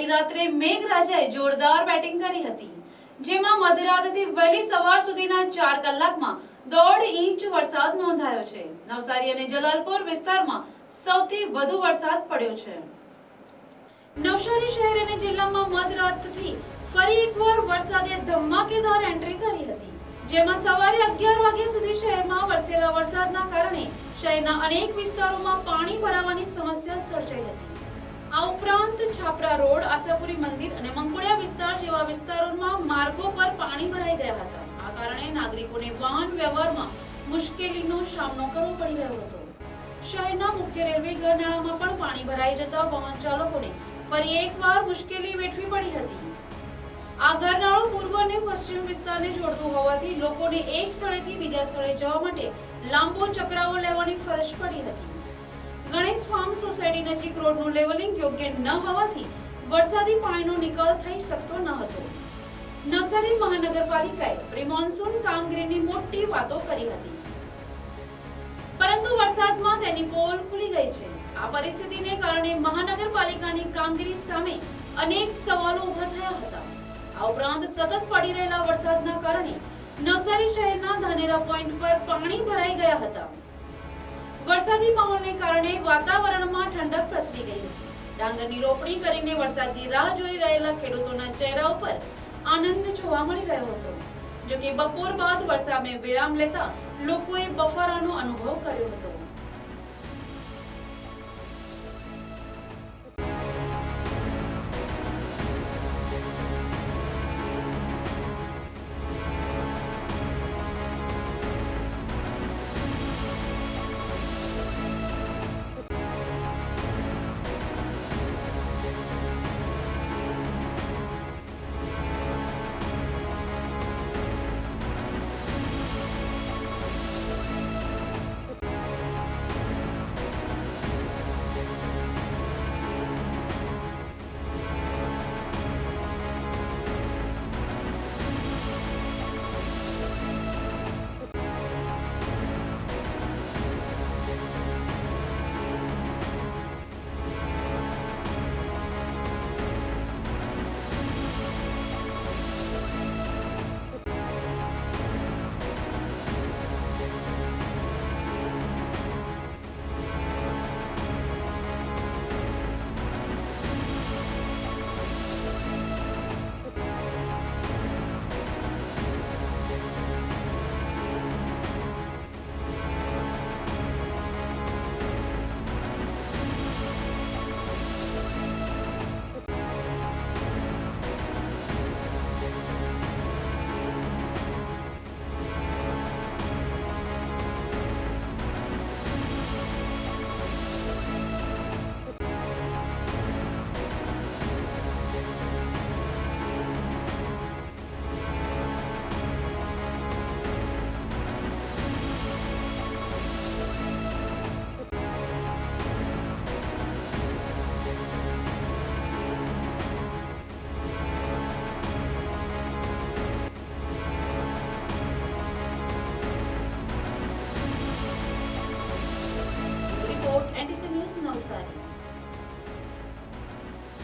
મોડી રાત્રે મેઘરાજાએ જોરદાર બેટિંગ કરી હતી, જેમાં મધરાતથી વહેલી સવાર સુધીના 4 કલાકમાં 1.5 ઇંચ વરસાદ નોંધાયો છે। નવસારી અને જલાલપોર વિસ્તારમાં સૌથી વધુ વરસાદ પડ્યો છે। નવસારી શહેર અને જિલ્લામાં મધરાતથી ફરી એકવાર વરસાદે ધમાકેદાર એન્ટ્રી કરી હતી, જેમાં સવારે 11 વાગ્યા સુધી શહેરમાં વરસેલા વરસાદના કારણે શહેરના અનેક વિસ્તારોમાં પાણી ભરાવાની સમસ્યા સર્જાઈ હતી। આ ઉપરાંત છાપરા રોડ, આશાપુરી મંદિર અને મંકોડિયા વિસ્તાર જેવા વિસ્તારોમાં માર્ગો પર પાણી ભરાઈ ગયા હતા। આ કારણે નાગરિકોને વાહન વ્યવહારમાં મુશ્કેલીનો સામનો કરવો પડી રહ્યો હતો। શહેરના મુખ્ય રેલવે ગરનાળામાં પણ પાણી ભરાઈ જતા વાહન ચાલકોને ફરી એકવાર મુશ્કેલી વેઠવી પડી હતી। આ ગરનાળું પૂર્વ અને પશ્ચિમ વિસ્તારને જોડતું હોવાથી લોકોને એક સ્થળેથી બીજા સ્થળે જવા માટે લાંબો ચકરાવો લેવાની ફરજ પડી હતી। ગણેશ ફાર્મ સોસાયટી નજીક રોડનું લેવલિંગ યોગ્ય ન હોવાથી વરસાદી પાણીનો નિકાલ થઈ શકતો ન હતો। નવસારી મહાનગરપાલિકાએ પ્રી-મોન્સૂન કામગીરીની મોટી વાતો કરી હતી, પરંતુ વરસાદમાં તેની પોલ ખુલી ગઈ છે। આ પરિસ્થિતિને કારણે મહાનગરપાલિકાની કામગીરી સામે અનેક સવાલો ઊભા થયા હતા। આ ઉપરાંત સતત પડી રહેલા વરસાદના કારણે નવસારી શહેરના ધાનેરા પોઈન્ટ પર પાણી ભરાઈ ગયા હતા। વરસાદી માહોલને કારણે વાતાવરણમાં ઠંડક પ્રસરી ગઈ હતી। ડાંગરની રોપણી કરીને વરસાદની રાહ જોઈ રહેલા ખેડૂતોના ચહેરા ઉપર આનંદ જોવા મળી રહ્યો હતો। જો કે બપોર બાદ વરસાદે વિરામ લેતા લોકોએ બફારાનો અનુભવ કર્યો હતો।